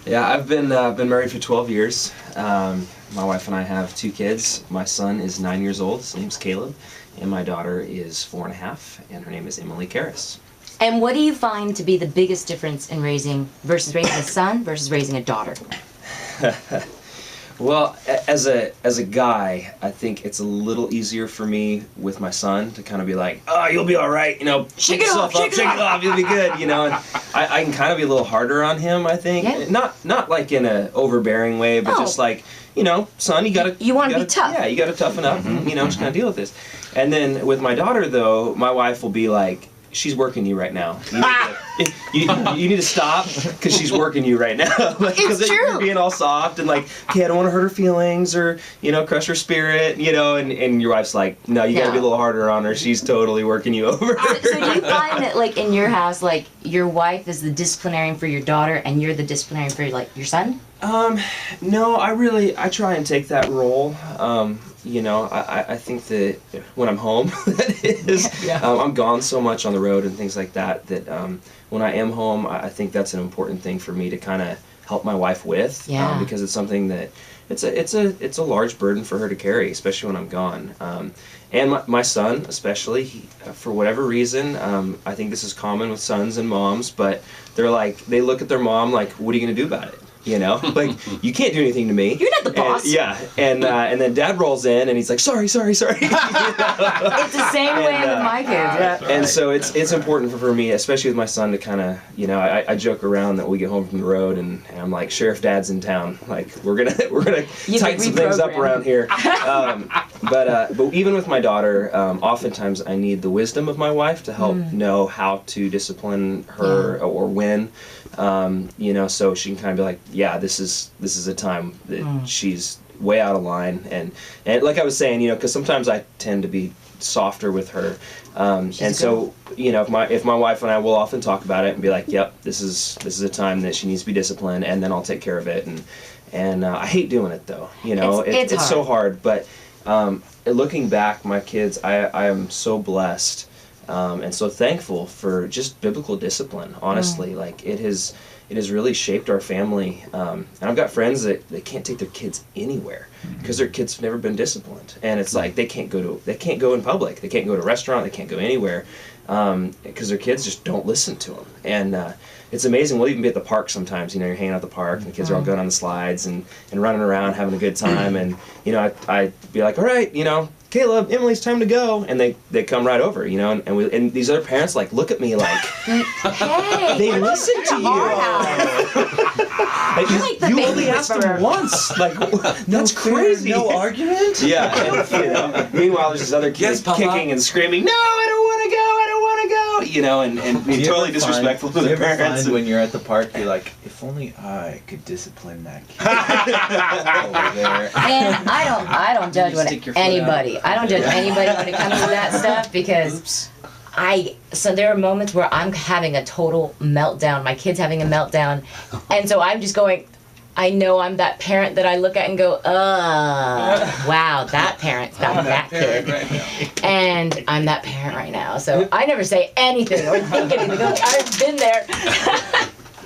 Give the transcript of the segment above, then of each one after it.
Yeah, I've been married for 12 years. My wife and I have 2 kids. My son is 9 years old. His name's Caleb, and my daughter is 4.5, and her name is Emily Karras. And what do you find to be the biggest difference in raising a son versus raising a daughter? Well, as a guy, I think it's a little easier for me with my son to kind of be like, oh, you'll be all right, shake yourself up, shake it off, you'll be good, And I can kind of be a little harder on him, I think. Yeah. Not like in a overbearing way, but just like, son, you want to be tough. Yeah, you got to toughen up, and just kind of deal with this. And then with my daughter, though, my wife will be like, she's working you right now. You need to stop because she's working you right now. Because you're being all soft and like, okay, I don't want to hurt her feelings or crush her spirit. And your wife's like, no, you got to be a little harder on her. She's totally working you over. So do you find that like in your house, like your wife is the disciplinarian for your daughter and you're the disciplinarian for like your son? No, I try and take that role. I think that when I'm home, that is, I'm gone so much on the road and things like that, when I am home, I think that's an important thing for me to kind of help my wife with, because it's something that, it's a large burden for her to carry, especially when I'm gone. And my son, especially, for whatever reason, I think this is common with sons and moms, but they look at their mom like, what are you going to do about it? Like, you can't do anything to me. You're not the boss. And then Dad rolls in and he's like, sorry. It's the same way with my kids. And so it's important for me, especially with my son, to kind of, I joke around that we get home from the road and I'm like, Sheriff Dad's in town. Like, we're gonna tighten some things up around here. But even with my daughter, oftentimes I need the wisdom of my wife to help know how to discipline her or when. So she can kind of be like, yeah, this is a time that she's way out of line, and like I was saying, because sometimes I tend to be softer with her, and so if my wife and I will often talk about it and be like, yep, this is a time that she needs to be disciplined, and then I'll take care of it, and I hate doing it though, it's so hard, but looking back, my kids, I am so blessed. And so thankful for just biblical discipline, honestly. Like, it has really shaped our family. And I've got friends that they can't take their kids anywhere because their kids have never been disciplined. And it's like they can't go in public. They can't go to a restaurant. They can't go anywhere because their kids just don't listen to them. And it's amazing. We'll even be at the park sometimes. You're hanging out at the park, and the kids are all going on the slides and running around having a good time. And I'd be like, all right, Caleb, Emily's time to go, and they come right over, and these other parents look at me like, hey, they listen to you. You only asked them once. That's crazy. No argument. Yeah. And, meanwhile, there's this other kid kicking and screaming, no, I don't want to go. And being totally disrespectful to the parents. When you're at the park, you're like, if only I could discipline that kid over there. And I don't judge anybody. I don't judge anybody when it comes to that stuff because so there are moments where I'm having a total meltdown. My kid's having a meltdown, and so I'm just going. I know I'm that parent that I look at and go, wow, that parent's got that kid. Right, and I'm that parent right now. So I never say anything or think anything. I've been there.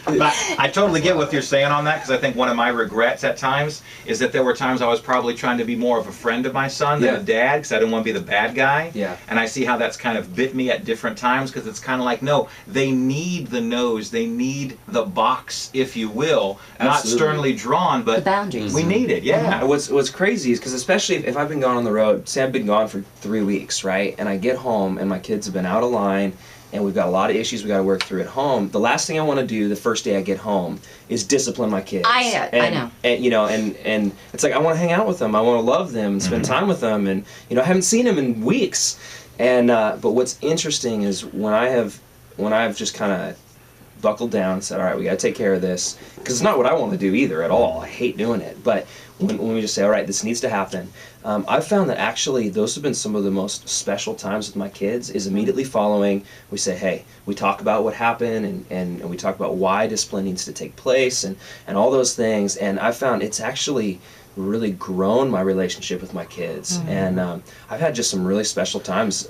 But I totally get what you're saying on that, because I think one of my regrets at times is that there were times I was probably trying to be more of a friend of my son than a dad, because I didn't want to be the bad guy. Yeah. And I see how that's kind of bit me at different times, because it's kind of like, no, they need the nose, they need the box, if you will, not sternly drawn, but the boundaries. We need it, yeah. What's crazy is, because especially if I've been gone on the road, say I've been gone for 3 weeks, right, and I get home and my kids have been out of line, and we've got a lot of issues we got to work through at home. The last thing I want to do the first day I get home is discipline my kids. I know. And it's like I want to hang out with them. I want to love them and spend time with them. And I haven't seen them in weeks. And but what's interesting is when I've just kind of buckled down and said, all right, we got to take care of this, because it's not what I want to do either at all. I hate doing it. But when we just say, all right, this needs to happen, I've found that actually those have been some of the most special times with my kids, is immediately following, we say, hey, we talk about what happened, and we talk about why discipline needs to take place, and all those things. And I've found it's actually really grown my relationship with my kids. And I've had just some really special times,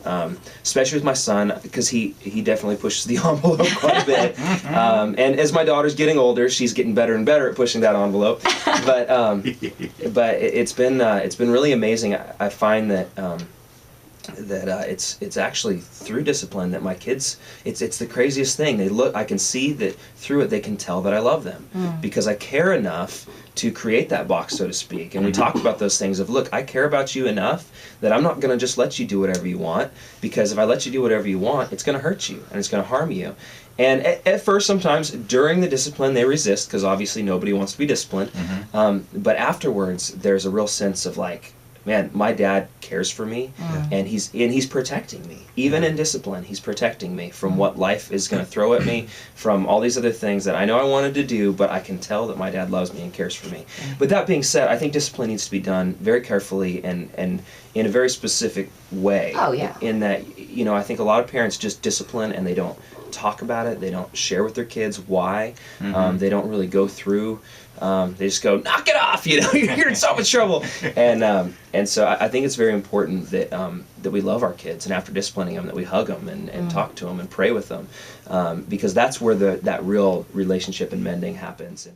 especially with my son, because he definitely pushes the envelope quite a bit. And as my daughter's getting older, she's getting better and better at pushing that envelope. But it's been really amazing. I find that it's actually through discipline that my kids, it's the craziest thing. I can see that through it they can tell that I love them because I care enough to create that box, so to speak. And we talked about those things of, look, I care about you enough that I'm not going to just let you do whatever you want, because if I let you do whatever you want, it's going to hurt you and it's going to harm you. And at first, sometimes during the discipline, they resist, because obviously nobody wants to be disciplined. But afterwards, there's a real sense of like, man, my dad cares for me, and he's protecting me. Even in discipline, he's protecting me from what life is going to throw at me, from all these other things that I know I wanted to do, but I can tell that my dad loves me and cares for me. But that being said, I think discipline needs to be done very carefully and in a very specific way. Oh, yeah. In that, I think a lot of parents just discipline and they don't talk about it. They don't share with their kids why. They don't really go through. They just go, knock it off, you're in so much trouble. And so I think it's very important that that we love our kids, and after disciplining them, that we hug them and talk to them and pray with them, because that's where that real relationship and mending happens.